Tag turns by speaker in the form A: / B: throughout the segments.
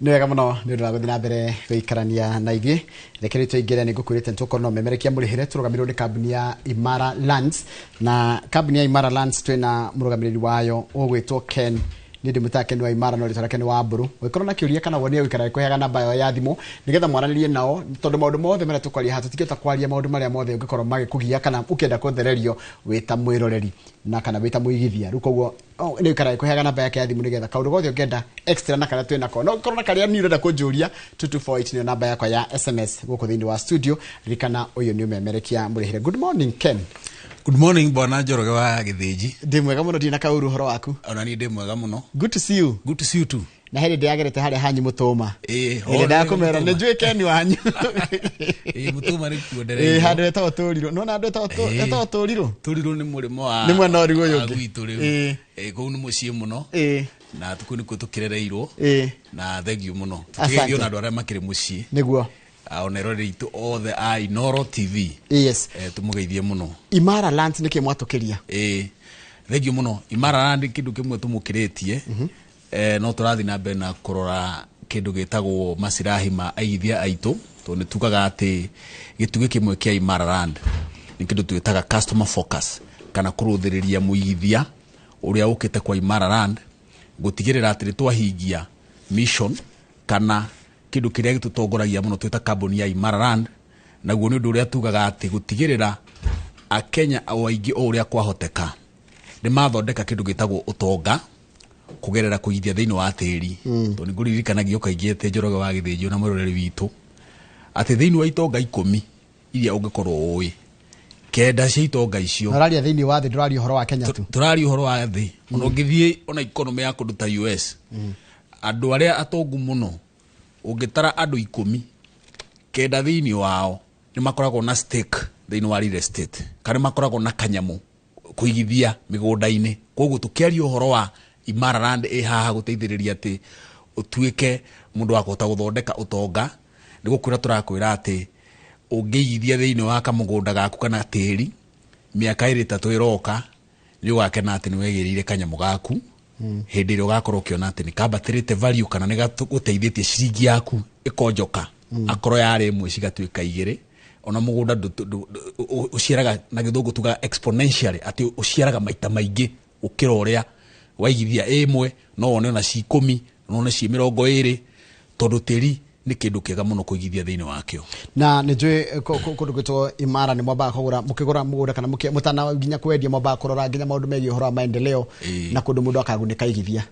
A: Nĩ wega mũno nĩ ũndũ wa gũthiĩ na mbere gũikarania na ithuĩ. Rekere tũingĩre nĩ ngũkwĩrĩte nĩtũkorwo no memerekia mũrĩhĩre tũrũgamĩrĩirwo nĩ kambuni ya Imara Lands, na kambuni ya Imara Lands twĩna mũrũgamĩrĩri wayo ũgwĩtwo Ken. Nĩ ndĩmũtaga Ken wa Imara no rĩtwa rĩake nĩ Wambũrũ. Ũngĩkorwo na kĩũria kana wone ũikara kũheaga namba yao ya thimũ nĩgetha mwaranĩrie nao, tondũ maũndũ mothe marĩa tũkwaria haha tũtingĩhota kwaria maũndũ marĩa mothe ũngĩkorwo magĩkũgia kana ũkĩenda kũthererio wĩ ta mwĩroreri na kana wĩ ta mũigithia. Rĩu koguo nĩ ũikara kũheaga namba yake ya thimũ nĩgetha kaũndũ gothe ũngĩenda extra na kana twĩnako. No ũngĩkorwo na karĩa niĩ ũrenda kũnjũria 2248 nĩyo namba yakwa ya SMS gũkũ thĩinĩ wa studio. Ririkana ũyũ nĩ ũmemerekia mũrĩhĩre. Good morning Ken.
B: Good morning bwana Njoroge wa Gĩthĩnji.
A: Ndĩ mwega mũno ndina kaũru horo waku.
B: Ona niĩ ndĩ mwega mũno.
A: Good to see you.
B: Good to see you too.
A: Na hĩndĩ ndĩagerete harĩa hanyu Mũtũma. Hĩndĩ ndakũmera nĩ njũĩ Ken wanyu.
B: Mũtũma nĩ kuondereire.
A: Handũ etagwo Tũrirũ. No na andũ etagwo Tũrirũ.
B: Tũrirũ nĩ mũrĩmo wa.
A: Nĩ mwena ũrigũ ũyũ ũngĩ.
B: Gwitũ rĩu. Kũu nĩ mũciĩ mũno. Na tukũ nĩkuo tũkĩrereirwo. Na thengiũ mũno. Tũkĩgeithio na andũ arĩa makĩrĩ mũciĩ.
A: Nĩguo.
B: Onerore itu othe a Inoro TV.
A: Yes.
B: Tumugeithie mũno.
A: Imara Land nĩ kĩmwatũkĩria.
B: Thengiũ mũno. Imara Land kĩndũ kĩmwe tũmũkĩrĩtie. No tũrathiĩ na mbere na kũrora kĩndũ gĩtagwo macirahi ma aigithia aitũ. Tondũ nĩ tugaga atĩ gĩtugĩ kĩmwe kĩa Imara Land nĩ kĩndũ twĩtaga customer focus, kana kũrũthĩrĩria mũigithia ũrĩa ũkĩte kwa Imara Land gũtigĩrĩra atĩ nĩ twahingia mission kana kĩndũ kĩrĩa gĩtũtongoragia mũno twĩta kambuni ya Imara Land. Naguo nĩ ũndũ ũrĩa tugaga atĩ gũtigĩrĩra Akenya o aingĩ o ũrĩa kwahoteka nĩ mathondeka kĩndũ gĩtagwo ũtonga kũgerera kũigithia thĩinĩ wa tĩri. Tondũ nĩ ngũririkanagia kaingĩ atĩ Njoroge wa Gĩthĩnji na mũroreri witũ atĩ thĩinĩ wa itonga 10 iria ũngĩkorwo ũĩ, 9 cia itonga icio
A: tũraria thĩinĩ wa thĩ, tũraria ũhoro wa Kenya tu,
B: tũraria ũhoro wa thĩ. Ona ũngĩthiĩ ona economy ya kũndũ ta US, andũ arĩa atongu mũno ũngĩtara andũ 10, 9 thĩinĩ wao nĩ makoragwo na stake thĩinĩ wa real estate, kana makoragwo na kanyamũ kũigithia mĩgũnda-inĩ. Koguo tũkĩaria ũhoro wa Imara Land haha gũteithĩrĩria atĩ ũtuĩke mũndũ wa kũhota gũthondeka ũtonga, nĩ gũkwĩra tũrakwĩra atĩ ũngĩigithia thĩinĩ wa kamũgũnda gaku kana tĩri, mĩaka 3 ĩroka nĩ ũgakena atĩ nĩ wegĩrĩire kanyamũ gaku. Hĩndĩ ĩrĩa ũgakorwo ũkĩona atĩ nĩ kambatĩrĩte value kana nĩ gũteithĩtie ciringi yaku ĩkonjoka, akorwo yarĩ 1 cigatuĩka 2. Ona mũgũnda ũciaraga na gĩthũngũ tuga exponentially, atĩ ũciaraga maita maingĩ ũkĩra ũrĩa waigithia 1, no wone ona ci 10, no wone ci 20, tondũ tĩri nĩ kĩndũ kĩega mũno kũigithia thĩinĩ wakĩo. Na
A: nĩ njũĩ kũndũ gwĩtwo Imara nĩ mwambaga kũgũra, mũkĩgũra mũgũnda kana mũtana nginya kwendia mwambaga kũrora nginya maũndũ megiĩ ũhoro wa maendeleo na kũndũ mũndũ akagunĩka igithia.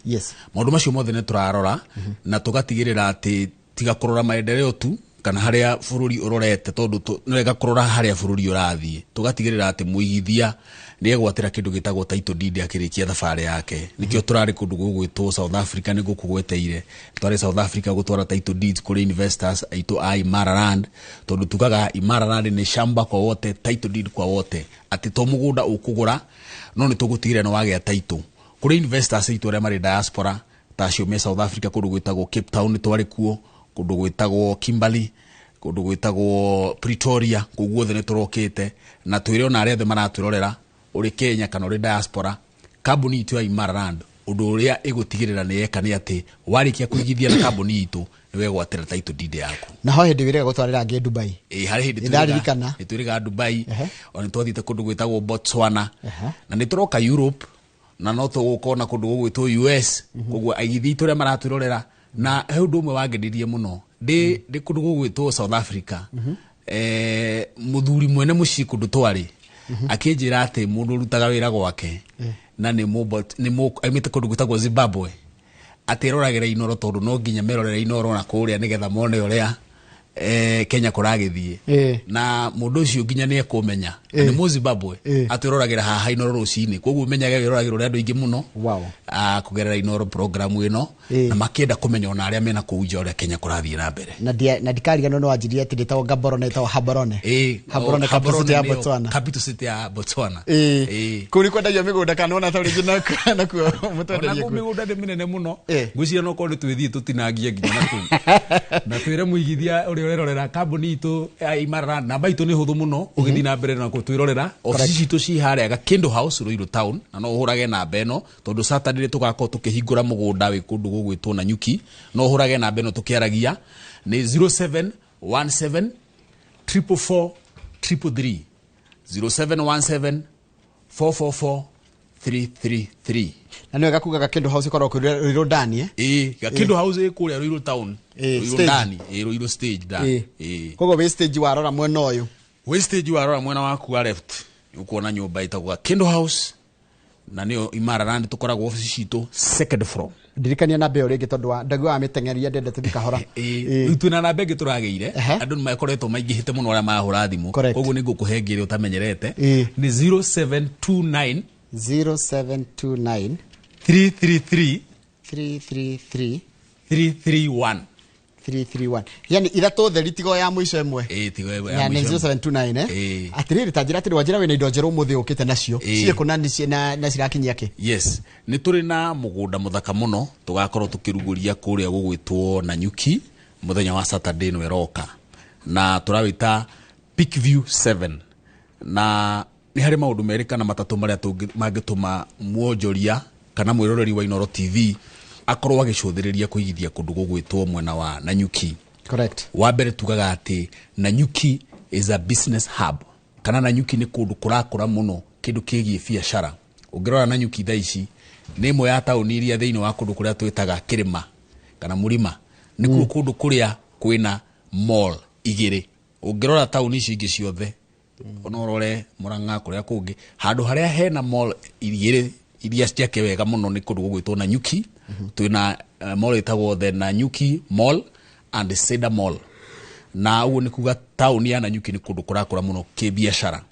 A: Yes.
B: Maũndũ macio mothe nĩ tũrarora na tũgatigĩrĩra atĩ tiga kũrora maendeleo tu kana harĩa bũrũri ũrorete, tondũ nĩ wega kũrora harĩa bũrũri ũrathiĩ. Tũgatigĩrĩra atĩ mũigithia nĩ egwatĩra kĩndũ gĩtagwo title deed akĩrĩkia thabarĩ yake. Nĩkĩo tũrarĩ kũndũ gũgwĩtwo South Africa, nĩ gũkũ gweteire. Twarĩ South Africa gũtwara title deeds kũrĩ investors aitũ a Imara Land, tondũ tugaga Imara Land nĩ shamba kwa wote, title deed kwa wote. Atĩ to mũgũnda ũkũgũra, no nĩ tũgũtigĩrĩra nĩ wagĩa title. Kũrĩ investors aitũ arĩa marĩ diaspora ta acio me South Africa, kũndũ gwĩtagwo Cape Town twarĩ kuo, kũndũ gwĩtagwo Kimberley, kũndũ gwĩtagwo Pretoria, kũu guothe nĩ tũrokĩte na twĩre ona arĩa othe maratwĩrorera ũrĩ Kenya kana ũrĩ diaspora, kambuni itũ ya Imara Land ũndũ ũrĩa ĩgũtigĩrĩra nĩ yeka nĩ atĩ warĩkia kũigithia na kambuni itũ nĩ wegwatĩra title deed yaku.
A: Na ho hĩndĩ ĩrĩa gũtwarĩra ngĩ Dubai.
B: Harĩ hĩndĩ twĩrĩga Dubai, ona twathiĩte kũndũ gwĩtagwo Botswana, na nĩ tũroka Europe, na no tũgũkorwo na kũndũ gũgwĩtwo US. Koguo aigithia itũ arĩa maratwĩrorera, na he ũndũ ũmwe wangenirie mũno, ndĩ kũndũ gũgwĩtwo South Africa, mũthuri mwene mũciĩ kũndũ twarĩ akĩnjĩra atĩ mũndũ ũrutaga wĩra gwake na nĩ aimĩte kũndũ gwĩtagwo Zimbabwe, atĩroragĩra Inoro, tondũ no nginya merorera Inoro na kũrĩa nĩgetha mone ũrĩa Kenya kũragĩthiĩ. Na mũndũ ũcio nginya nĩ ekũmenya nĩ Mũzimbabwe, atĩroragĩra haha Inoro rũcinĩ. Koguo menyage wĩroragĩra ũrĩa andũ aingĩ mũno kũgerera Inoro program ĩno, na makĩenda kũmenya ona arĩa mena kũu nja ũrĩa Kenya kũrathiĩ na mbere. Na ndikariganĩrwo no wanjirie atĩ ndĩtagwo Gaborone, ĩtagwo Haborone. Haborone capital city ya Botswana. Capital city ya Botswana.
A: Kũu nĩ kwendagio mĩgũnda kana ona ta rĩngĩ nakuo mũtwendagie
B: kuo. Mĩgũnda nĩ mĩnene mũno, ngwĩciria no korwo nĩ twĩthiĩ tũtinangie nginya na kũu. Na twĩre mũigithia uri urerorera kambuni itu Imara Land namba itu ni huthu muno ugithi na mbere na kutwirorera ofisi itu ci haria Kindle House Ruiru Town na no uhurage namba eno tondu Saturday tugako tukihingura mugunda wi kundu gugwitwo na nyuki no uhurage namba eno tukiaragia ni 0717 444 333 0717 444 333
A: na niwe gakuga Kindle House korwo Ruiru ndani
B: Kindle House kuria Ruiru Town Ruiru ndani Ruiru stage ndani
A: kogo we stage warora mwena uyu
B: we stage warora mwena waku wa left ukuona nyumba itagwa Kindle House na niyo Imara Land tukoragwo office citu second floor
A: ndirikania na be urige tondu wa ndagwa ametengeria ndende tukahora
B: ituna na bege turageire andu makoretwo maingihite muno ara mahura thimu koguo ni ngukuhengire utamenyerete ni 0729
A: 0729
B: 333 331
A: yani ithatu theri tigo ya mwisho imwe
B: tigo ya
A: mwisho 0729 atiriri tajira tiri wajira wena indo njeru muthi ukite nacio cie kuna na cirakinyia ki
B: yes ni turi na mugunda muthaka muno tugakorwo tukiruguria kuria gugwitwo na nyuki muthenya wa Saturday no eroka na turawita Peak View 7 na ni hari maundu merika na matatu maria mangituma Wonjoria kana mwiroreri wa Inoro TV akorwo agicuthiriria kuigithia kundu gugwitwo mwena wa Nanyuki.
A: Correct.
B: Wa mbere tugaga ati Nanyuki is a business hub kana Nanyuki ni kundu kurakura muno kindu kigie biashara. Ungirora Nanyuki thaici ni imwe ya tauni iria thiini wa kundu kuria twitaga Kirima kana Murima ni kundu kuria kwina mall igiri. Ungirora tauni ici ingi ciothe onorore Murang'a kuria kungi handu haria hena mall igiri iria ciake wega muno ni kundu gugwitwo Nanyuki. Twina mall itagwo the Nanyuki Mall and Cedar Mall na ugu ni kuga town ya Nanyuki ni kundu kurakura muno ki biashara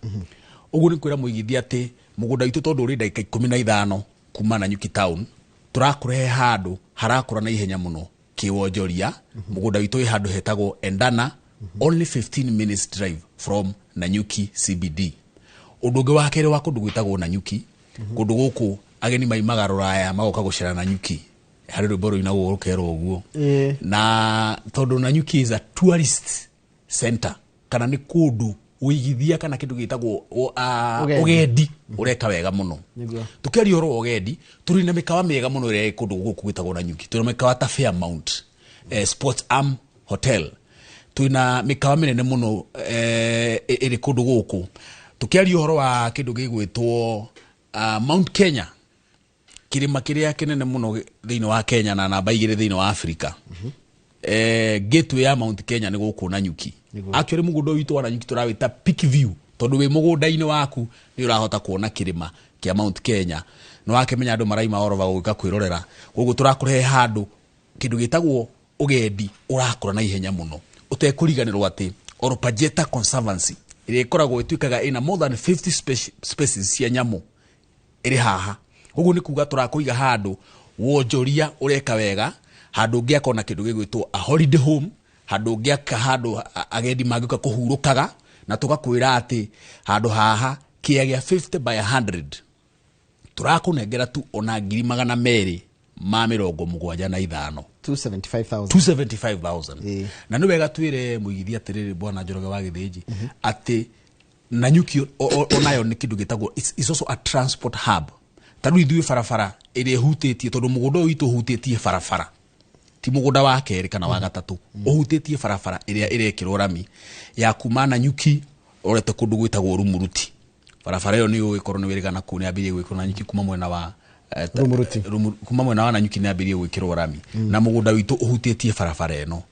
B: ugu ni kwira muigithia ati mugunda itu tondu uri ndagika 15 kuma Nanyuki town turakure handu harakura na ihenya muno ki Wonjoria mugunda itu handu hetagwo Endana only 15 minutes drive from Nanyuki CBD udunge wa kere wa kundu gwitagwo Nanyuki kundu guku ageni maimaga ruraya magoka gucera Nanyuki hari ruboro ina worokero uguo na tondu Nanyuki is a tourist center kana ni kundu uigithia kana kindu gitagwo ugendi ureka wega muno tukiari horo ugendi turi na mikawa mega muno ire kundu guku gitagwo Nanyuki turi mikawa ta Fairmount Sports Arm Hotel tuina mikawa minene muno iri kundu guku tukiari horo wa kindu gigwitwo Mount Kenya kirima kiria kinene muno thiini wa Kenya na namba igire thiini wa Africa gateway ya Mount Kenya ni guku Nanyuki actually mugunda witu wa Nanyuki turawita Peak View tondu wi mugunda-ini waku ni urahota kuona kirima kia Mount Kenya no wakimenya andu maraima orova guka kwirorera gugu turakurehe handu kindu gitagwo ugendi urakura na ihenya muno utekuriganirwo ati Oropajeta Conservancy ire ikoragwo itwikaga ina more than 50 species cia nyamu iri haha ugu ni kuga turakuiga handu Wonjoria ureka wega handu ngiakona kindu gigwitwo a holiday home handu ngiaka handu agendi magika kuhurukaga na tugakwira ati handu haha kiagia 50 by 100 turakunengera tu ona 275 275,000 na ni wega twire muigithia atiriri bwana Njoroge wa Githiji ati Nanyuki onayo ni kindu gitagwo is also a transport hub tadu ithui farafara iri hutitie tondu mugunda witu hutitie farafara ti mugunda wa keri kana wa gatatu hutitie farafara iria irekirwo rami ya kuma Nanyuki orete kundu gwitagwo Rumuruti farafara yo ni uikorwo ni wirigana ku ni abirie gwikirwo Nanyuki kuma mwena wa Rumuruti kuma mwena wa Nanyuki ni abirie gwikirwo rami na mugunda witu hutitie farafara eno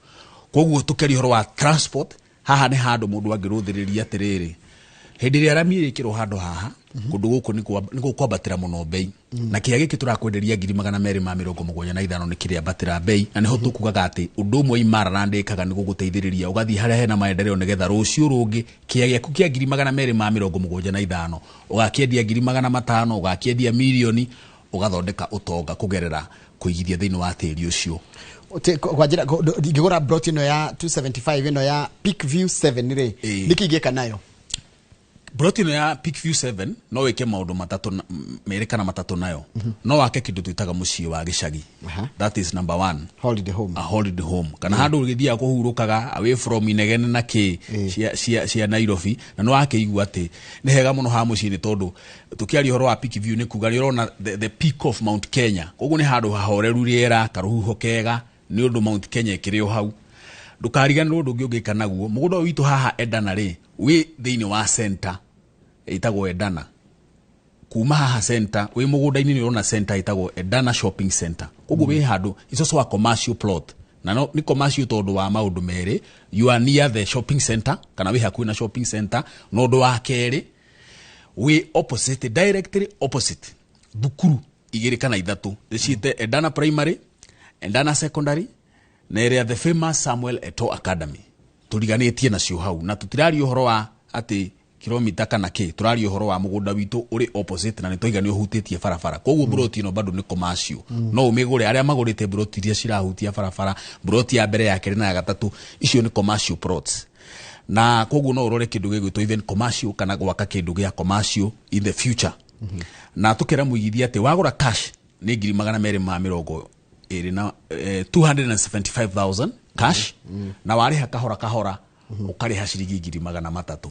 B: koguo tukeri horo wa transport haha ni handu mundu angiruthiriria atiriri hindi ria rami irikirwo handu haha kundu guku niko kwambatira muno bei na kia giki turakwenderia 275 ni kiria batira bei na niho tukugaga ati undu umwe Imara Land ikaga ni guguteithiriria ugathi haria hena maendeleo nigetha rucio rungi kia giaku kia 275 ugakiendia 500 ugakiendia milioni ugathondeka utonga kugerera kuigithia thiini wa tiri ucio
A: kwajira ngigura brot ino ya 275 ino ya Peak View 7 ri nikigeka nayo
B: Broti no ya Peakview 7 no weke maundu matatu mere kana matatu nayo. No wake kindu twitaga mucii wa gicagi. That is number 1.
A: Holiday home.
B: A holiday home. Kana handu ugithia kuhurukaga away from inegene na ki cia Nairobi na no wake igua ati ni hega muno ha mucii ni tondu tukiari horo wa Peakview ni kuga ni urona the peak of Mount Kenya. Koguo ni handu hahoreru riera karuhuho kega ni undu Mount Kenya ikiri o hau. Ndukariganirwo ndungi ungika naguo mugunda witu haha Endana ri wi thiini wa center itagwo Endana kuma haha center wi mugunda-ini ni urona center itagwo Endana shopping center koguo wi handu icoco wa commercial plot na no ni commercial tondu wa maundu mere you are near the shopping center kana wi hakuhi na shopping center no ndu wa keri wi opposite directly opposite thukuru igiri kana ithatu thiciite Endana primary Endana secondary na area the famous Samuel Eto Academy turiganitie nacio hau na tutirari uhoro wa ati kilomita kana ki turari uhoro wa mugunda witu uri opposite na nitoigani uhutitie barabara koguo broti no bado ni commercial no umigure aria magurite broti iria cirahutia barabara broti ya mbere ya keri na ya gatatu icio ni commercial plots na koguo no urore kindu gigwitwo even commercial kana gwaka kindu gia commercial in the future na tukira muigithia ati wagura cash ni 250 iri na 275,000 cash na wariha kahora ukariha ciringi 300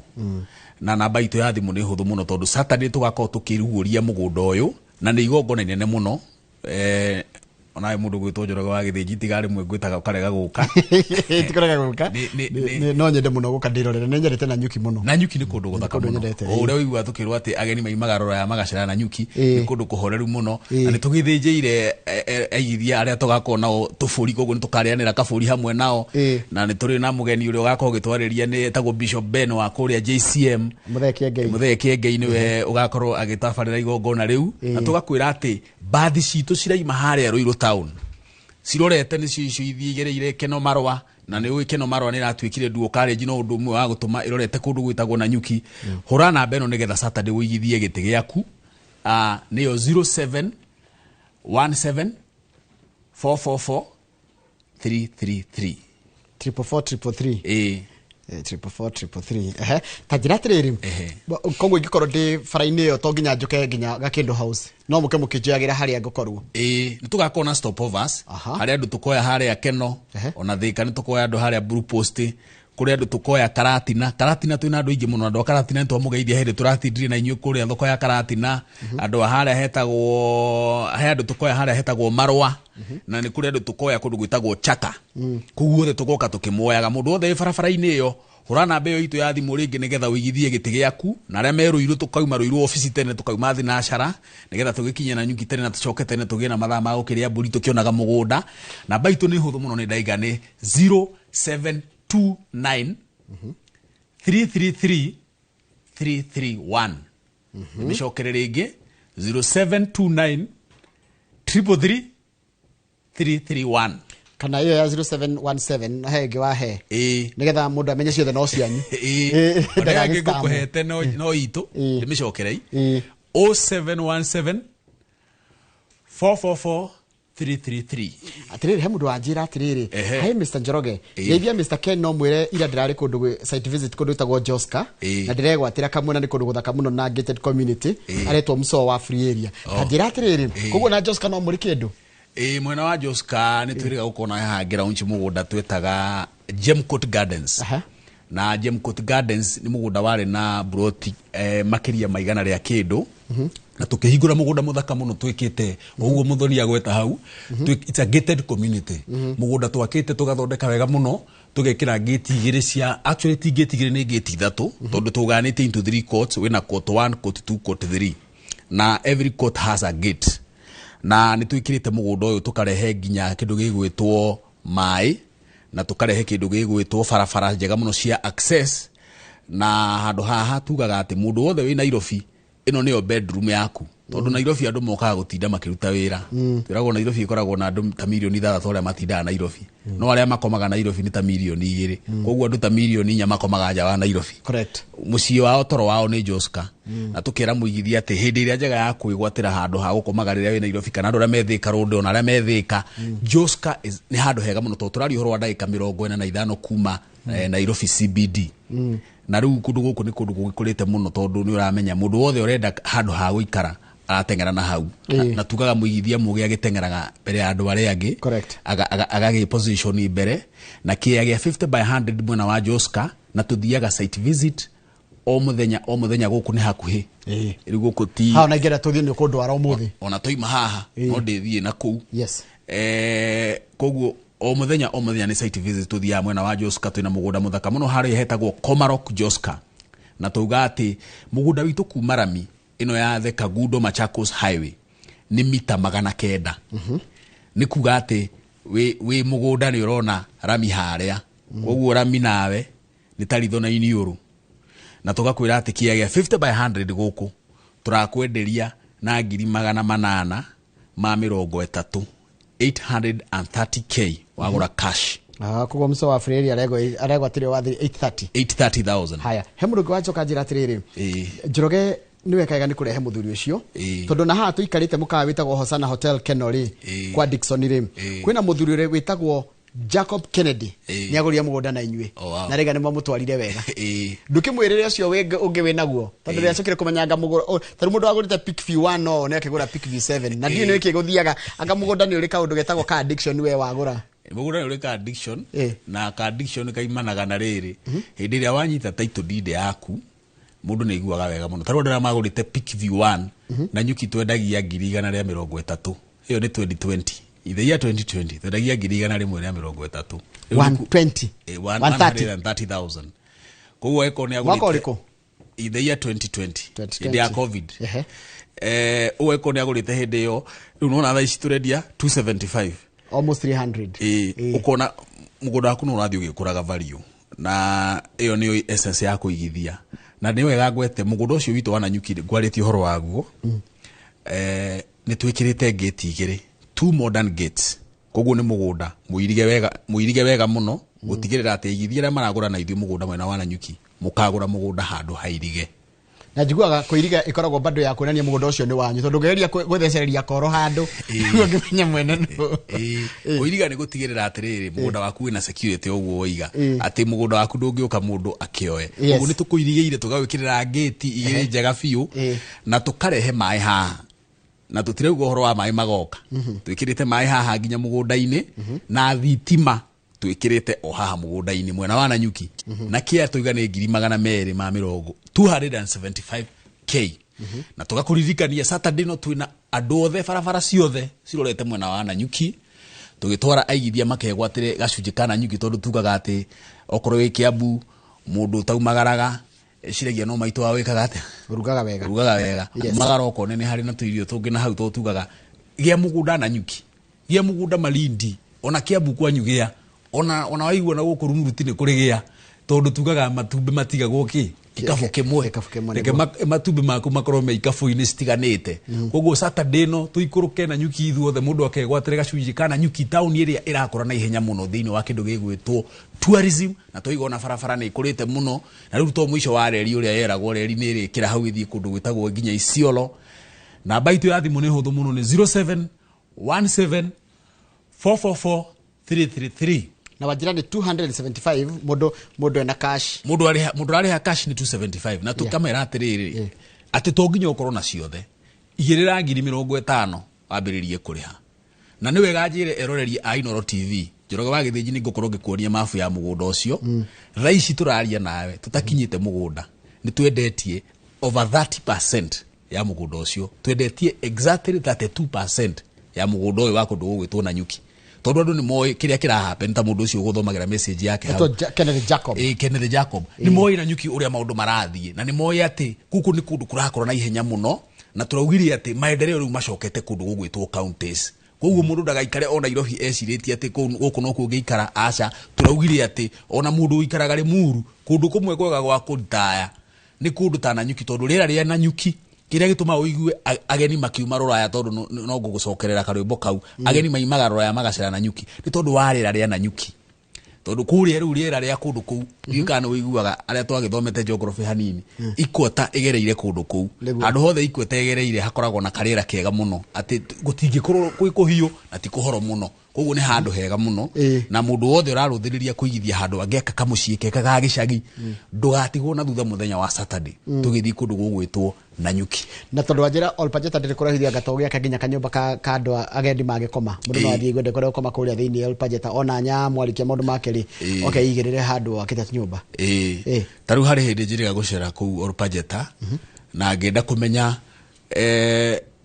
B: na namba itu ya thimu ni huthu muno tondu Saturday tugakorwo tukiruguria mugunda uyu na ni igongona inene muno onaye mundu gwitwo Njoroge wa Githĩnji tigari mwe gwitaga ukarega guka
A: tikorega guka no nyende muno guka ndirorere ne nyendete na nyuki muno
B: na nyuki ni kundu guthaka muno uria wigua tukirwa ati ageni maimaga rora ya magacira na nyuki ni kundu kuhoreru muno na ni tugithinjire eigithia aria tugakorwo nao tufuri koguo ni tukarianira kaburi hamwe nao na ni turi na mugeni uria ugakorwo gitwariria ni etagwo Bishop Ben wa kuria JCM mutheki ngei niwe ugakorwo agitabarira igongona riu na tugakwira ati bathi citu ciraima haria Ruiru town cirorete ni cio ithigereire Keno Marwa na ni wi Keno Marwa ni ratwikire duo college no undu mwe wa gutuma irorete kundu gwitagwo na nyuki hura namba eno nigetha Saturday uigithie giti giaku niyo 0717 444 333
A: 444 333 tajira tiriri koguo ingikoro ndi faraini yo to nginya njuke nginya gakindu house no muke mukijagira haria ngukorwo
B: ni tugakorwo na stopovers haria andu tukoya haria Keno ona Thika ni tukoya andu haria Blue Post kuri andu tukoya Karatina twina andu ingi muno andu Karatina ni twamugeithia hindi turatindire na inyu kuri thoko ya Karatina andu haria hetagwo andu tukoya haria hetagwo Marwa na ni kuri andu tukoya kundu gwitagwo Chaka kuguo the tugoka tukimoyaga mundu othe barabara-ini iyo hura namba iyo itu ya thimu ringi nigetha uigithie giti giaku na aria me Ruiru tukauma Ruiru office tene tukauma thinacara nigetha tugikinya na nyuki tene na tucoke tene tugie na mathaa ma gukiria mburi tukionaga mugunda namba itu ni huthu muno ni ndaiga ni 0729 333 331 nimeshokere ringi 0729 333 331
A: kana iyo ya 0717 hege wa he nigetha mundu amenye ciothe no cianyu
B: ndaga ngikuhete no itu nimeshokere 0717 444 333
A: atiriri he mundu wanjira atiriri hai Mr Njoroge yeithia Mr Ken no mwire ira ndirari kundu site visit kundu itagwo Joska na ndiregwatira kamwe na ni kundu guthaka muno na gated community aretwo mso wa free area tajira atiriri koguo na Joska no muri kindu
B: mwena wa Joska ni twiriga gukona haha ground mugunda twetaga Gemcourt Gardens na Gemcourt Gardens ni mugunda wari na broti makiria maigana ria kindu na tukihingura mugunda muthaka muno twikite uguo muthoni agweta hau it's a gated community mugunda twakite tugathondeka wega muno tugekira gate igiri cia actually ti gate igiri ni gate ithatu tondu tuganite into 3 courts wina court 1 court 2 court 3 na every court has a gate na ni twikirite mugunda uyu tukarehe nginya kindu gigwitwo mai na tukarehe kindu gigwitwo barabara njega muno cia access na handu haha tugaga ati mundu wothe wi Nairobi ino niyo bedroom yaku tondu Nairobi andu mokaga gutinda makiruta wira twiragwo Nairobi ikoragwo na andu ta milioni 3 aria matindaga Nairobi no aria makomaga Nairobi ni ta milioni 2 koguo andu ta milioni 4 makomaga nja wa Nairobi
A: correct
B: mucii wao toro wao ni Joska na tukira muigithia ati hindi iria njega ya kuigwatira handu ha gukomaga riria wi Nairobi kana andu aria methika rondo na aria methika Joska ni handu hega muno to turari horo wa ndagika 45 kuma Nairobi CBD na riu kundu guku ni kundu gukurite muno tondu ni uramenya mundu wothe urenda handu ha guikara aratengera na hau na tugaga muigithia muge agitengeraga mbere ya andu aria angi agagi position mbere na kia gia 50 by 100 mwena wa Joska na tuthiaga site visit o muthenya guku ni hakuhi iri guku ti
A: ha na ngera tuthie ni kundu ara umuthi
B: ona toima haha no ndithie na kuu koguo o muthenya ni site visit tuthia mwena wa Joska twina mugunda muthaka muno hari hetagwo Komarok Joska na tuga ati mugunda witu kuma Rami ino ya the Kagudo Machakos Highway ni mita 900 ni kuga ati we mugunda ni urona Rami haria koguo Rami nawe ni taritho na iniuru na tugakwira ati kia gia 50 by 100 guku turakwenderia na 800 ma 30 830k wagura cash
A: kugo mso wa freri arego atire wa
B: 830,000
A: haya he mundu gwacoka njira atiriri Njoroge niwe kaiga ni kurehe muthuri ucio tondu na haha tuikarite mukawa witagwo Hosana Hotel Kenori kwa Dickson ri kwina muthuri uri witagwo Jacob Kennedy ni aguria mugunda na inyue na rega ni mamutwarire wega ndukimwirire ucio ungi winaguo tondu ria cokire kumenyanga mugura taru mundu agurite pick V1 no ne akigura pick V7 na ndiye ni kiguthiaga anga mugunda ni uri kaundu getagwo ka addiction we wagura
B: mugunda ni uri ka addiction na ka addiction kaimanaga na riri hindi ria wanyita title deed yaku mundu ni iguaga wega muno taru ndara magurite pick V1 na nyuki twendagia 130 iyo ni 2020 the year 2020 twendagia 130 130,000 koguo eko ni agurite the year 2020 the year covid eko ni agurite hindi yo riu nona tha ici turendia 275
A: almost 300
B: ukona mugunda waku no urathio gikuraga value na iyo ni essence ya kuigithia na ni wega gwete mugunda ucio witu wana nyuki ngwariti horo waguo ni twikirite gate igiri 2 modern gates koguo ni mugunda muirige wega muno gutigirira ati igithia ria maragura na ithu mugunda mwena wana nyuki mukagura mugunda handu hairige
A: na njiguaga kuiriga ikoragwo bado ya kuonania mugunda ucio ni wanyu tondu ngeria gwethecereria koro handu ngimenya mwene no
B: kuiriga ni gutigirira atiriri mugunda waku wina security oguo oiga ati mugunda waku ndungiuka mundu akioe koguo ni tukuirigeire tugawikirira gate igiri njega biu na tukarehe mai haha na tutireuga horo wa mai magoka twikirite mai haha nginya mugunda-ini na thitima twikirite o haha mugunda-ini mwena wa Nanyuki na kia tuiga ni 275k na tugakuririkania Saturday no twina andu othe barabara ciothe cirorete mwena wa Nanyuki tugitwara aigithia makegwatire gacunji kana Nanyuki tondu tugaga ati okorwo wi Kiambu mundu taumagaraga ciragia no maito awikaga ate
A: rugaga wega
B: magaroko nene hari na tuirio tungi na hau tugaga gia mugunda Nanyuki gia mugunda Malindi ona Kiambu kwa nyugia ona waigua na guku rumuruti ni kurigia tondu tugaga matumbe matigagwo ki ikafu kimwe matumbe maku makorwo me ikafu-ini citiganite koguo Saturday no tuikuruke Nanyuki ithuothe mundu akegwatire gacunji kana Nanyuki town iria irakora na ihenya muno thiini wa kindu gigwitwo tourism na toigona barabara ni ikurite muno na riu to mwisho wa reri uria yeragwo reri ni iri kira hau ithii kundu gwitagwo nginya Isiolo na baitu ya thimu ni huthu muno ni 0717 444
A: na wajira ni 275 mundu ena cash
B: mundu ariha cash ni 275 na tukamera atiriri ati to nginya ukorwo na ciothe igirira 50 wambiririe kuriha na ni wega njire erorerie Ainoro TV Njoroge wa Githinji ni ngukorwo ngikuonia mafu ya mugunda ucio thaici turaria nawe tutakinyite mugunda ni twendetie over 30% ya mugunda ucio twendetie exactly 32% ya mugunda uyu wa kundu gwitwo Nanyuki tondu andu ni moi kiria kira happen ta mundu ucio guthomagira message yake
A: hau Kennedy Jacob
B: ni moi Nanyuki uria maundu marathie na ni moi ati kuku ni kundu kurakora na ihenya muno na turaugiri ati maendeleo riu macokete kundu gugwitwo counties koguo mundu ndagaikare ona Nairobi eciritie ati guku no kungiikara aca turaugiri ati ona mundu ikaraga ri muru kundu kumwe kwega gwa kuritaya ni kundu ta Nanyuki tondu rira ria Nanyuki kiria gituma uigue ageni makiuma Ruraya tondu no gugucokerera karwimbo kau ageni maimaga Ruraya magacera Nanyuki ni tondu wa rira ria Nanyuki tondu kuria riu riera ria kundu kuu ikana wiguaga aria twagithomete geography hanini ikwota igereire kundu kuu handu hothe ikwota igereire hakoragwo na kariera kega muno ati gutingikorwo kuhiu na ti kuhoro muno koguo ni handu hega muno na mundu wothe uraruthiriria kuigithia handu angeka kamucii keka ga gicagi ndugatigwo na thutha muthenya wa Saturday tugithi kundu gugwitwo Nanyuki
A: na tondu wanjira all budget ndiri kurahithia gatau giake nginya kanyumba ka andu agendi magikoma mundu no athie gwende kuria ukoma kuria thiini all budget ona nya mwarikia maundu make ri okay igirire handu akita nyumba
B: taru hari hindi njiriga gucera ku all budget na ngenda kumenya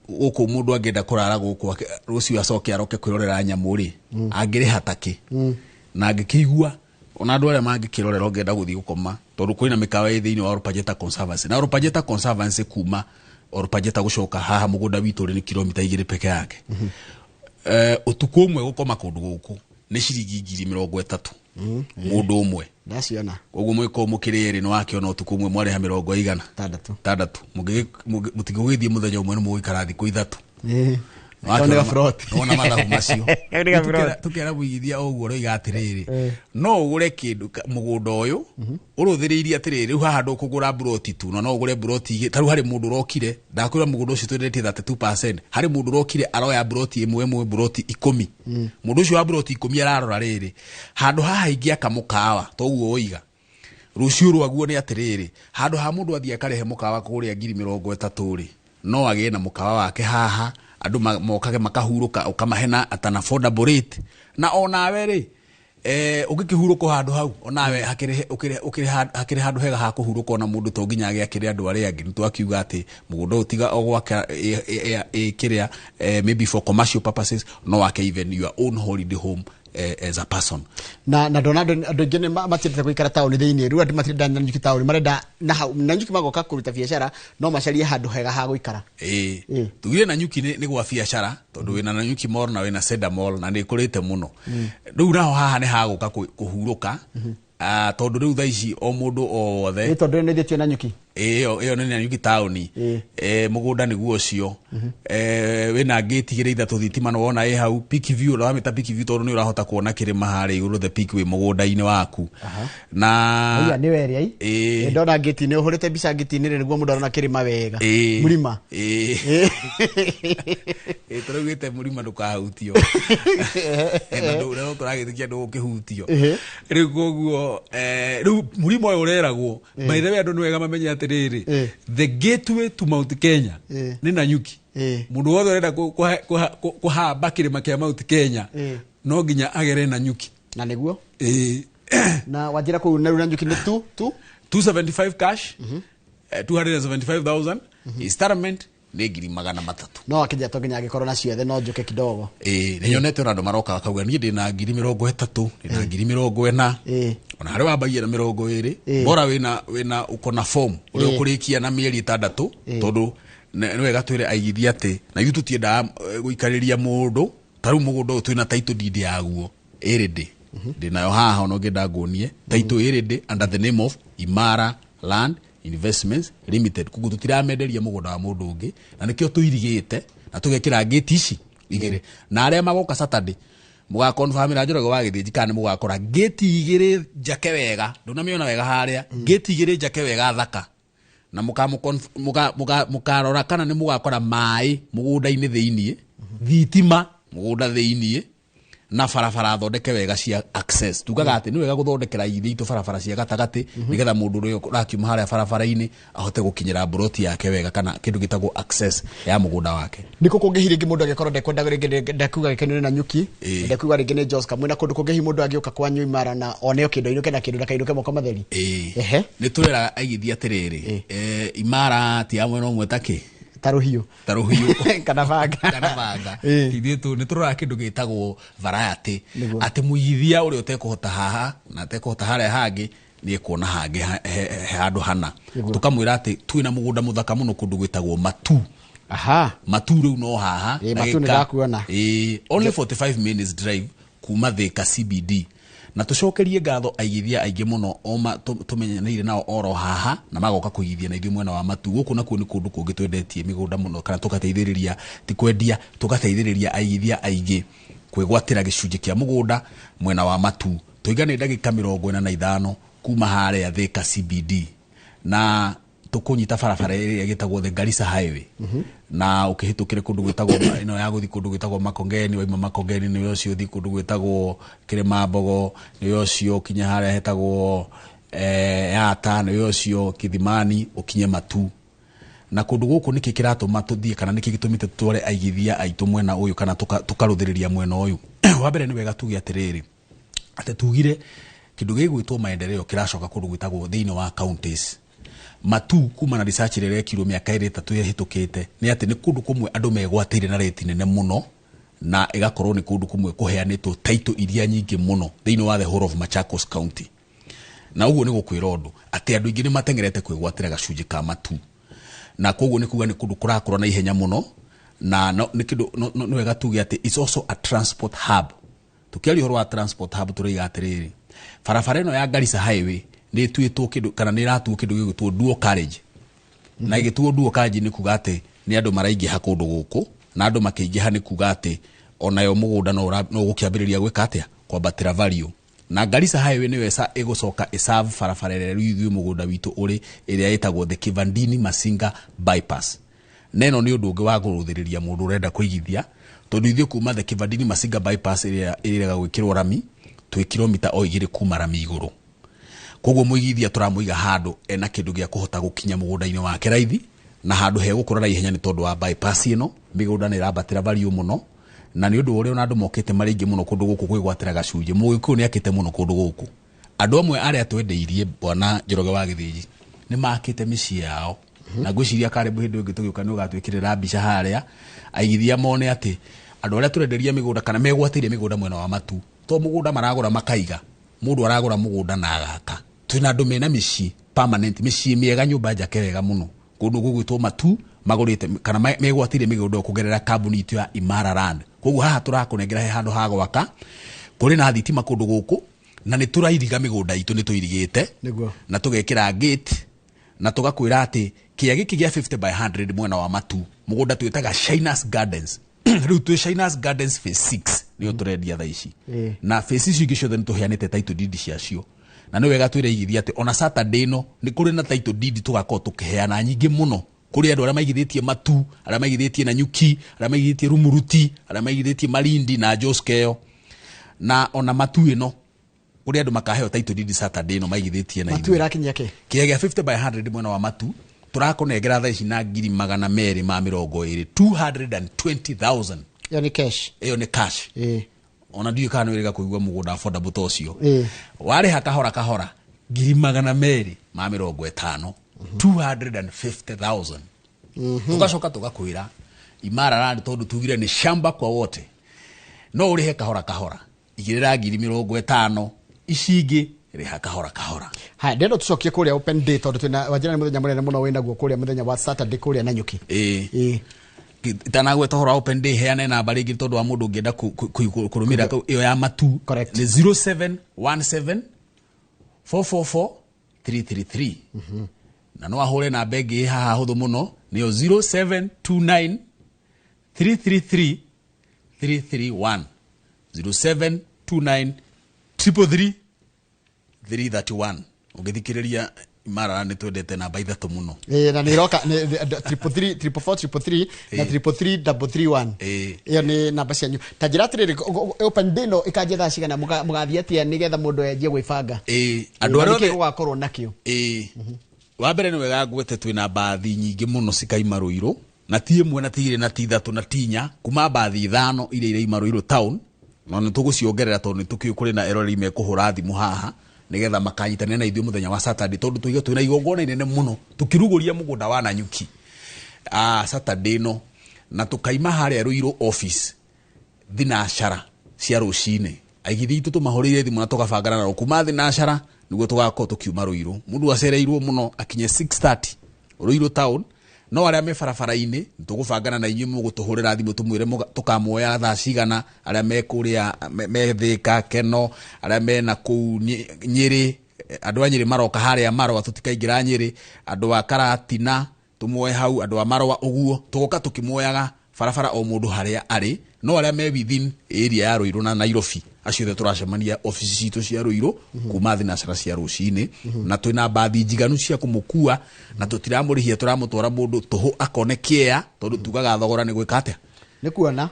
B: uko mundu angenda kurara guku rucio acoke aroke kwirorera nyamuri angire hataki na ngikigua ona andu aria mangikirorera ngenda guthii gukoma tondu kwina mikawa thiini wa Orpajeta Conservancy na Orpajeta Conservancy kuma Orpajeta gucoka haha mugunda witu ri ni kilomita 2 peke yake utuku umwe gukoma kundu guku ni ciringi 30 mundu umwe
A: ndaciona
B: koguo mwiko mukiriri no akiona utuku umwe mwari ha 60 mutigugithie muthenya umwe no mugikara thiku 3 Ona mathabu macio tukera buigithia uguo roiga atiriri no ugure kindu mugunda uyu uruthiriirie atiriri riu haha ndukugura broti tu no ugure broti taru hari mundu rokire ndakwira mugunda ucio twendetie 32% hari mundu rokire aroya broti imwe broti 10 mundu ucio wa broti 10 ararora riri handu haha ingia kamukawa toguo oiga rucio rwaguo ni atiriri handu ha mundu athia karehe mukawa kuria 30 ri no agie na mukawa wake haha andu mokage makahuruka ukamahena at an affordable rate na onawe ri ugikihuruka handu hau onawe hakire handu hega ha kuhuruka ona mundu to nginya age akire andu aria angi twakiuga ati mugunda utiga ogwaka kiria maybe for commercial purposes no wake even your own holiday home as a person
A: na Donald andu ngene matirite kuikara tauni thiini riu andu matirida Nanyuki tauni marenda na Nanyuki magoka kuruta biashara no macarie handu hega ha guikara tugire Nanyuki ni gwa biashara tondu wina Nanyuki Mall na wina Cedar Mall na ni kurite muno riu naho haha ni ha guka kuhuruka tondu riu thaici o mundu othe tondu ni thitio Nanyuki
B: iyo ni Nanyuki tauni mugunda niguo ucio wina gate igire ithatu thitima no wona hau peak view no amita peak view tondu ni urahota kuona kirima hari iguru the peak wi mugunda-ini waku na
A: oya ni weri ai ndona gate ni uhurite bica gate ni niguo mundu arona kirima wega murima
B: turugite murima ndukahutio ndu no turagithikia ndu ukihutio riu koguo riu murima uyu ureragwo by the way andu ni wega mamenye atiriri the gateway to Mount Kenya ni Nanyuki mundu wothe urenda kuhamba kirima kia Mount Kenya no nginya agere Nanyuki
A: na niguo na wajira ku Nanyuki ni
B: 275 cash 275,000 installment ni 300,000
A: no akija to nginya agikorwo na ciothe no njuke kidogo
B: ni nyonete ona andu maroka akauga ni ndina 30,000 ndina 40,000 ona hari wambagia na 20 bora wina ukona form uri ukurikia na mieri 6 tondu ni wega twire aigithia ati na ithu tutienda guikariria mundu taru mugunda uyu twina title deed yaguo iridi ndinayo haha no ngenda ngunie title iridi under the name of Imara Land Investments Ltd kugu tutiramenderia mugunda wa mundu ungi na nikio tuirigite na tugekira gate ici igire na aria magoka Saturday muga confirm na njorogo wa githiji kana mugakora gate igire njake wega ndunamiona wega haria gate igire njake wega thaka na mukarora kana ni mugakora mai mugunda-ini thiini thitima mugunda thiini na barabara thondeke wega cia access tugaga ati ni wega guthondekera ithi itu barabara cia gatagati nigetha mundu uri rakiuma haria barabara-ini ahote gukinyira broti yake wega kana kindu gitagwo access ya mugunda wake
A: niko kungihiri ngi mundu agikorwo ndekwenda ndakuga gikene na Nanyuki ndakuga ringi ni Jos kamwe na kundu kungihi mundu agioka kwanyu Imara na oneo kindu inuke na kindu ndakainuke moko matheri
B: ni turera aigithia atiriri Imara ti amwe no mwetake
A: taruhiu kana banga
B: ithu ni turora kindu gitagwo variety ati muigithia uri utekuhota haha na tekuhota haria hangi ni kuona hangi handu hana tukamwira ati twina mugunda muthaka muno kundu gwitagwo matu riu no haha
A: matu ni ndakuona
B: only 45 minutes drive kuma Thika CBD na tucokerie ngatho aigithia aingi muno oma tumenyanire nao oro haha na magoka kuigithia na ithuĩ mwena wa matu guku nakuo ni kundu kungi twendetie migunda muno kana tugateithĩrĩria ti kwendia tugateithĩrĩria aigithia aingi kwigwatira gicunji kia mugunda mwena wa matu tuigane ndagika 45 kuma haria Thika CBD na tukunyita barabara ĩrĩa gĩtagwo the Garissa Highway na ukihitukire kundu gwitagwo ino ya guthi kundu gwitagwo Makongeni waima Makongeni ni yocio thi kundu gwitagwo Kirimambogo ni yocio kinya haria hetagwo Yata ni yocio Kithimani ukinye Matu na kundu guku niki kiratuma tuthie kana niki gitumite tutware aigithia aitu mwena uyu kana tukaruthiriria mwena uyu wa mbere ni wega tugi atiriri ate tugire kindu gigwitwo maendeleo kiracoka kundu gwitagwo thiini wa counties Matu kuma na research rere kiro miaka 3 yahitukite ni ati ni kundu kumwe andu megwatire na rate nene muno na igakorwo ni kundu kumwe kuheanitwo title iria nyingi muno thiini wa the whole of Machakos County na uguo ni gukwira undu ati andu ingi ni matengerete kwigwatira gacunji ka Matu na koguo ni kuga ni kundu kurakura na ihenya muno na ni kindu no wega tuge ati it's also a transport hub tukiari horo wa transport hub turiga atiriri barabara ino ya Garissa Highway ni tuitwo kindu kana ni ratu kindu gigutwo dual carriage na igitwo dual carriage ni kuga ati ni andu maraingiha kundu guku na andu makiingiha ni kuga ati onayo mugunda no gukiambiriria gwika atia kwambatira value na Garissa Highway ni wesa igucoka iserve barabara ĩrĩa rĩu mugunda witu uri ĩrĩa ĩtagwo the Kivandini Masinga bypass neno ni undu ungi wa guruthiriria mundu urenda kuigithia tondu ithio kuma the Kivandini Masinga bypass ĩrĩa ĩrega gwikirwo rami twi kilomita o 2 kuma rami iguru koguo muigithia turamuiga handu ena kindu gia kuhota gukinya mugunda-ini wake raithi na handu he gukura ihenya ni tondu wa bypass ino migunda ni rabatira value muno na ni undu uri ona andu mokite maringi muno kundu guku kwigwatira gacunji mugiku ni akite muno kundu guku andu amwe aria twendeirie bwana Njoroge wa Githiji ni makite micii yao na gwiciria karibu hindu ingi tugiuka ni ugatwikirira mbica haria aigithia mone ati andu aria turenderia migunda kana megwatirie migunda mwena wa Matu to mugunda maragura makaiga mundu aragura mugunda na agaka twina andu mena micii permanent micii miega nyumba njake wega muno kundu gugwitwo Matu magurite kana megwatirie migunda kugerera kambuni itu ya Imara Land koguo haha turakunengera he handu ha gwaka kuri na thitima kundu guku na ni turairiga migunda itu ni tuirigite na tugekira gate na tugakwira ati kia giki gia 50 by 100 mwena wa Matu mugunda twitaga Shinas Gardens riu tu Shinas Gardens phase 6 ni turendia tha ici na phase ici igicothe ni tuheanite title deed ciacio na ni wega twire igithia ati ona Saturday no ni kuri na title deed tugakorwo tukiheana nyingi muno kuri andu aria maigithitie Matu aria maigithitie na Nyuki aria maigithitie Rumuruti aria maigithitie Malindi na Joskeo na ona Matu ino kuri andu makaheo title deed Saturday no maigithitie na
A: Matu irakinya ke
B: kia 50 by 100 mwena wa Matu turakunengera tha ici na 220 220,000
A: iyo ni cash
B: ona ndiyo kana wega kuigwa mugunda affordable tocio wari hakahora kahora 220,000 250,000 tugacoka tugakwira Imara Land tondu tugire ni shamba kwa wote no urihe kahora kahora igirira 50,000 icingi riha kahora kahora
A: ha ndendo tucokie kuria open day tondu twina wajira ni muthenya munene muno wina guo kuria muthenya wa Saturday kuria na Nyuki
B: itanagwe tohora open day heane namba ringi tondu wa mundu ungienda kurumira iyo ya Matu ni 0717 444 333 na no ahure na begi haha huthu muno ni 0729 333 331 0729 333 331 ungithikiriria Imara ni twendete namba ithatu muno
A: na ni roka 333 na 333 iyo ni namba cianyu tajiratiriri open day no ikaje tha cigana mugathia tia nigetha mundu enjie gwibanga
B: andu aria
A: gugakorwo nakio
B: wa mbere ni wega gwete twina bathi nyingi muno cikaima Ruiru na tie mwe na tigire na tithatu na tinya kuma bathi 5 iria ima Ruiru town no ni tuguciongerera tondu tukio kuri na erori me kuhura thimu haha nigetha makanyitane na ithuĩ muthenya wa Saturday tondu tuige twina igongona inene muno tukiruguria mugunda wa Nanyuki Saturday no na tukaima haria Ruiru office thinacara cia rucine aigithi itu tumahorire thimu na tugabangana na kuma thinacara niguo tugakorwo tukiuma Ruiru mundu acereirwo muno akinye 6:30 Ruiru town no aria me barabara-ini tugubangana na inyuĩ mugutuhurira thimu tumwire tukamuoya thaa cigana aria me kuria me Thika Keno aria me na kuu Nyeri andu a Nyeri maroka haria Marwa tutikaingira Nyeri andu a Karatina tumuoye hau andu a Marwa uguo tugoka tukimuoyaga barabara o mundu haria ari no aria me within area ya Ruiru na Nairobi acio the turacemania office citu cia Ruiru kuma thinacara cia rucini na twina bathi njiganu cia kumukua na tutiramurihia turamutwara mundu tuhu akone kiea tondu tugaga thogora ni gwika atia
A: ni kuona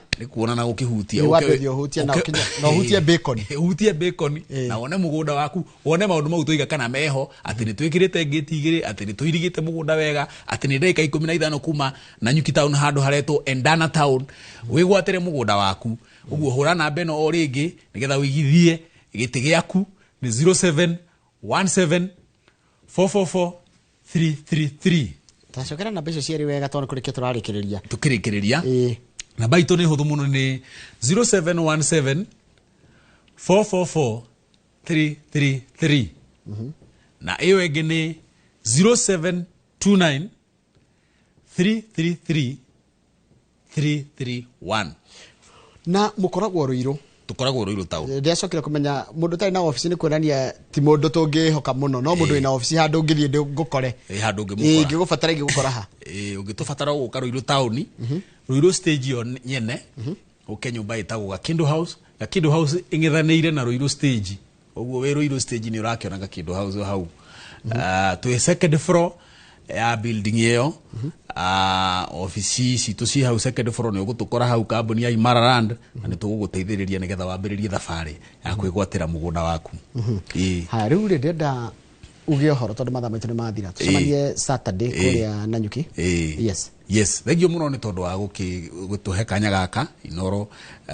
A: na
B: gukihutia
A: hutia na hutia bacon
B: hutia bacon na wone mugunda waku wone maundu mau tuiga kana meho ati ni twikirite ngiti igiri ati ni tuirigite mugunda wega ati ni ndeka 15 kuma na Nyuki town handu haretwo Endana town wigwatire mugunda waku uguo hura namba ino o ringi nigetha uigithie giti giaku ni 0717444333
A: tacokera na mbeca ciari wega tondu kurike turarikiriria
B: tukirikiriria namba itu ni huthu muno ni 0717 444 333 na iyo enge ni 0729 333 331
A: na mukoragwo Ruiru
B: tukoragwo Ruiru town
A: ndiacokera kumenya mundu tari na office ni kuonania ti mundu tungihoka muno no mundu ina office handu ngithie ngukore
B: handu ngimukora
A: ngigubatara ngigukora ha
B: ungitubatara guka Ruiru town Ruiru stage on nyene uke nyumba itagwo Gakindu house ingithaneire na Ruiru stage uguo we Ruiru stage ni urakiona Gakindu house hau to second floor ya building iyo office citu ci hau second floor ni ugutukora hau kambuni ya Imara Land na nituguguteithiriria nigetha wambiririe thabari ya kwigwatira mugunda waku
A: ha riu ndenda uge horo tondu mathaa maitu ni mathira tucemanie Saturday kuria na Nyuki
B: yes thegio muno ni tondu wa gutuhe kanya gaka Inoro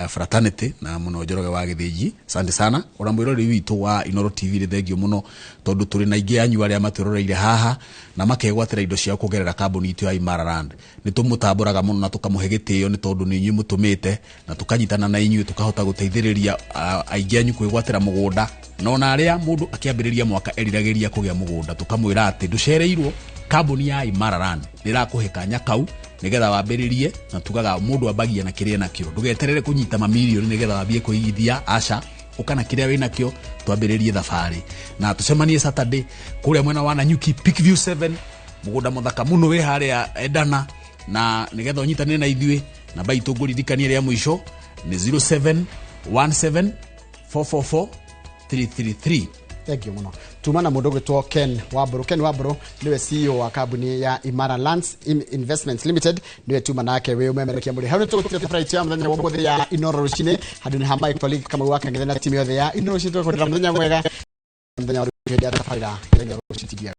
B: fraternity na muno Njoroge wa Githiji asante sana ora mwirori witu wa Inoro TV ri thegio muno tondu turi na ingi anyu aria maturoreire haha na makegwatira indo cia kugerera kambuni itu ya Imara Land ni tumutamburaga muno na tukamuhe gitio ni tondu ni inyu mutumite na tukanyitana na inyu tukahota guteithiriria aingi anyu kwigwatira mugunda no na aria mundu akiambiriria mwaka eriragiria kugia mugunda tukamwira ati nducereirwo kambuni ya Imara Land nirakuhe kanya kau nigetha wambiririe na tugaga mundu ambagia na kiria nakio ndugeterere kunyita mamilioni nigetha wambie kuigithia aca ukana kiria wina kio twambiririe thabari na tucemanie Saturday kuria mwena wa Nyuki Peakview 7 mugunda muthaka muno we haria Endana na nigetha unyitanire na ithui na baitu nguririkania ria mwisho ni 0717 444 333
A: Thank you muno. Tumana mundu gwitwo Ken Wamburu niwe CEO wa kambuni ya Imara Land Investments Ltd niwe tuma nake we umemerekia muri hau tugutia fright ya muthenya wa muthi ya Inoro rucine handu ni hama colleague kama waka ngithe na timu yothe ya Inoro rucine tukwendera muthenya mwega muthenya wa rucine ya tafaira ya rucine